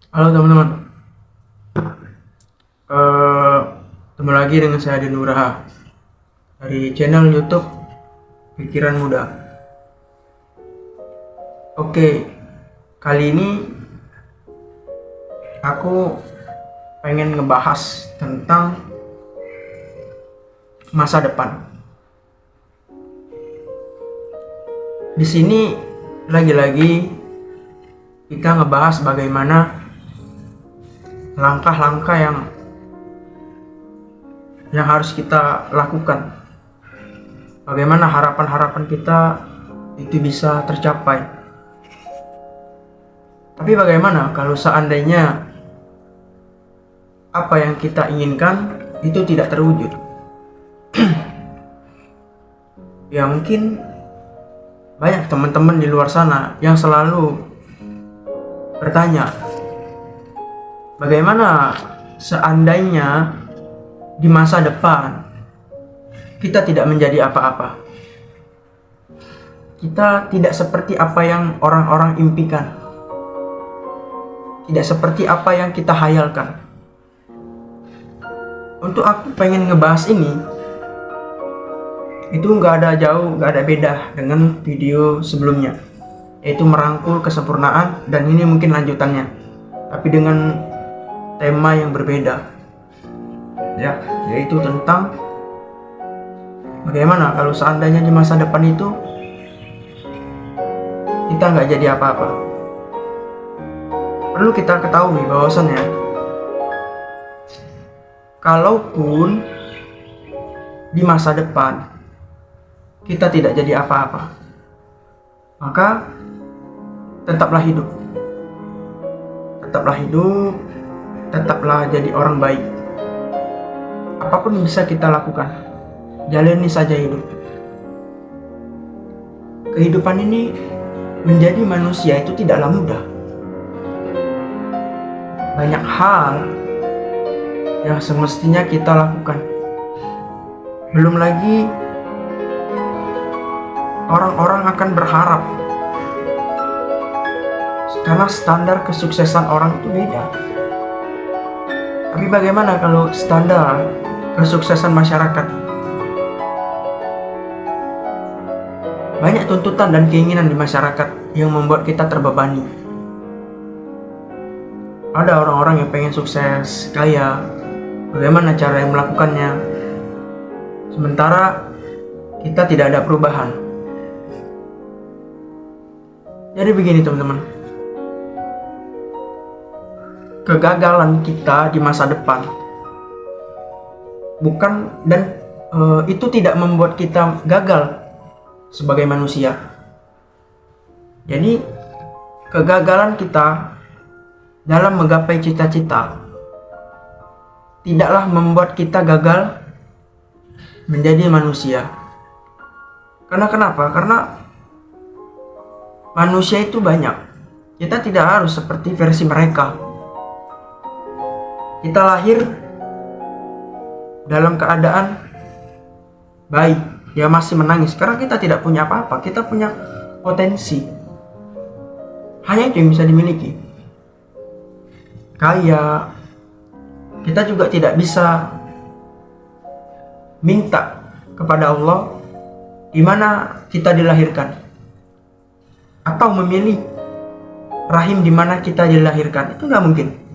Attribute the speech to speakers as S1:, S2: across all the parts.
S1: Halo teman-teman, Eh, ketemu lagi dengan saya Adi Nugraha dari channel YouTube Pikiran Muda. Oke, kali ini aku pengen ngebahas tentang masa depan. Di sini lagi-lagi kita ngebahas bagaimana langkah-langkah yang harus kita lakukan. Bagaimana harapan-harapan kita itu bisa tercapai. Tapi bagaimana kalau seandainya apa yang kita inginkan itu tidak terwujud? Ya mungkin banyak teman-teman di luar sana yang selalu bertanya, bagaimana seandainya di masa depan kita tidak menjadi apa-apa? Kita tidak seperti apa yang orang-orang impikan, tidak seperti apa yang kita hayalkan. Untuk aku pengen ngebahas ini, itu nggak ada jauh, nggak ada beda dengan video sebelumnya, yaitu merangkul kesempurnaan, dan ini mungkin lanjutannya, tapi dengan tema yang berbeda, ya, yaitu tentang bagaimana kalau seandainya di masa depan itu kita nggak jadi apa-apa. Perlu kita ketahui bahwasannya, kalaupun di masa depan kita tidak jadi apa-apa, maka tetaplah hidup. Tetaplah hidup, tetaplah jadi orang baik. Apapun bisa kita lakukan, jalani saja hidup. Kehidupan ini, menjadi manusia itu tidaklah mudah. Banyak hal yang semestinya kita lakukan. Belum lagi orang-orang akan berharap, karena standar kesuksesan orang itu beda. Tapi bagaimana kalau standar kesuksesan masyarakat? Banyak tuntutan dan keinginan di masyarakat yang membuat kita terbebani. Ada orang-orang yang pengen sukses, kaya, bagaimana cara yang melakukannya? Sementara kita tidak ada perubahan. Jadi begini teman-teman, kegagalan kita di masa depan itu tidak membuat kita gagal sebagai manusia. Jadi kegagalan kita dalam menggapai cita-cita tidaklah membuat kita gagal menjadi manusia. Karena kenapa? Karena manusia itu banyak. Kita tidak harus seperti versi mereka. Kita lahir dalam keadaan baik, dia masih menangis karena kita tidak punya apa-apa. Kita punya potensi, hanya itu yang bisa dimiliki. Kaya, kita juga tidak bisa minta kepada Allah di mana kita dilahirkan, atau memilih rahim di mana kita dilahirkan. Itu nggak mungkin.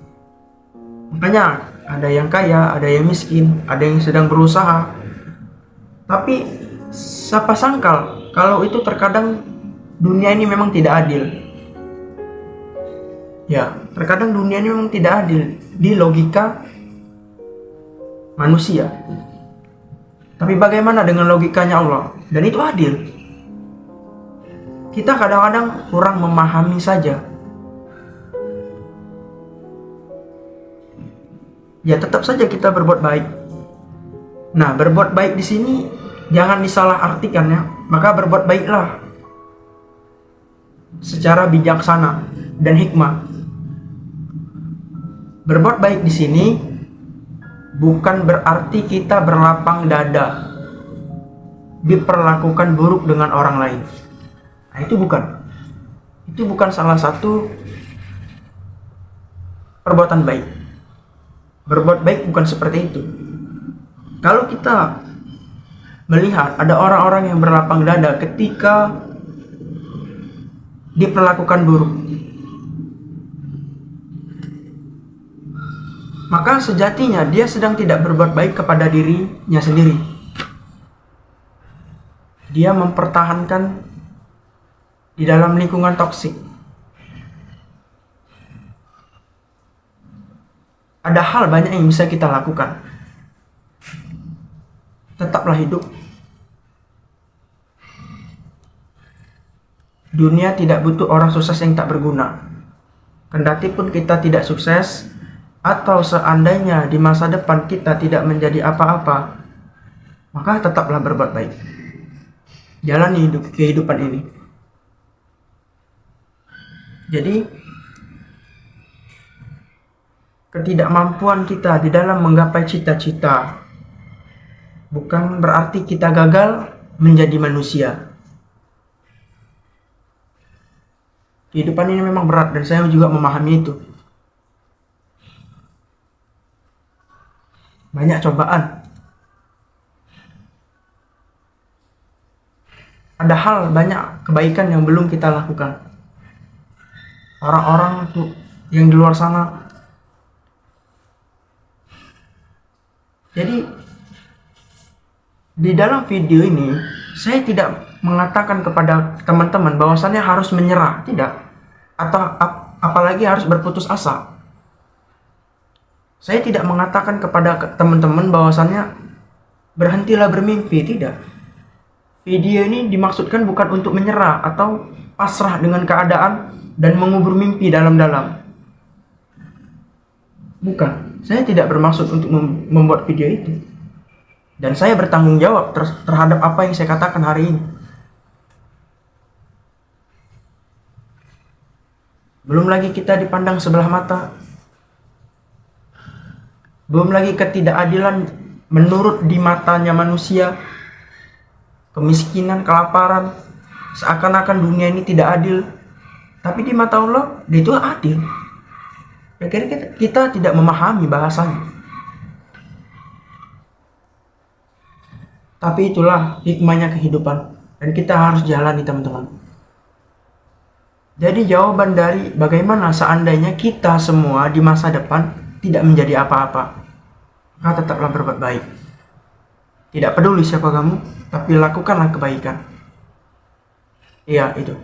S1: Makanya ada yang kaya, ada yang miskin, ada yang sedang berusaha. Tapi siapa sangkal kalau itu terkadang dunia ini memang tidak adil. Ya, terkadang dunia ini memang tidak adil di logika manusia. Tapi bagaimana dengan logikanya Allah? Dan itu adil. Kita kadang-kadang kurang memahami saja. Ya tetap saja kita berbuat baik. Nah, berbuat baik di sini jangan disalahartikan ya. Maka berbuat baiklah secara bijaksana dan hikmah. Berbuat baik di sini bukan berarti kita berlapang dada diperlakukan buruk dengan orang lain. Nah, itu bukan salah satu perbuatan baik. Berbuat baik bukan seperti itu. Kalau kita melihat ada orang-orang yang berlapang dada ketika diperlakukan buruk, maka sejatinya dia sedang tidak berbuat baik kepada dirinya sendiri. Dia mempertahankan di dalam lingkungan toksik. Ada hal banyak yang bisa kita lakukan. Tetaplah hidup. Dunia tidak butuh orang sukses yang tak berguna. Kendati pun kita tidak sukses, atau seandainya di masa depan kita tidak menjadi apa-apa, maka tetaplah berbuat baik. Jalani kehidupan ini. Jadi, ketidakmampuan kita di dalam menggapai cita-cita bukan berarti kita gagal menjadi manusia. Kehidupan ini memang berat dan saya juga memahami itu. Banyak cobaan. Ada hal banyak kebaikan yang belum kita lakukan. Orang-orang yang di luar sana. Jadi di dalam video ini saya tidak mengatakan kepada teman-teman bahwasannya harus menyerah, tidak. Atau apalagi harus berputus asa. Saya tidak mengatakan kepada teman-teman bahwasannya berhentilah bermimpi, tidak. Video ini dimaksudkan bukan untuk menyerah atau pasrah dengan keadaan dan mengubur mimpi dalam-dalam. Bukan, saya tidak bermaksud untuk membuat video itu. Dan saya bertanggung jawab terhadap apa yang saya katakan hari ini. Belum lagi kita dipandang sebelah mata. Belum lagi ketidakadilan menurut di matanya manusia. Kemiskinan, kelaparan. Seakan-akan dunia ini tidak adil. Tapi di mata Allah, dia itu adil. Akhirnya kita tidak memahami bahasanya. Tapi itulah hikmahnya kehidupan. Dan kita harus jalani, teman-teman. Jadi jawaban dari bagaimana seandainya kita semua di masa depan tidak menjadi apa-apa, maka tetaplah berbuat baik. Tidak peduli siapa kamu, tapi lakukanlah kebaikan. Iya, itu.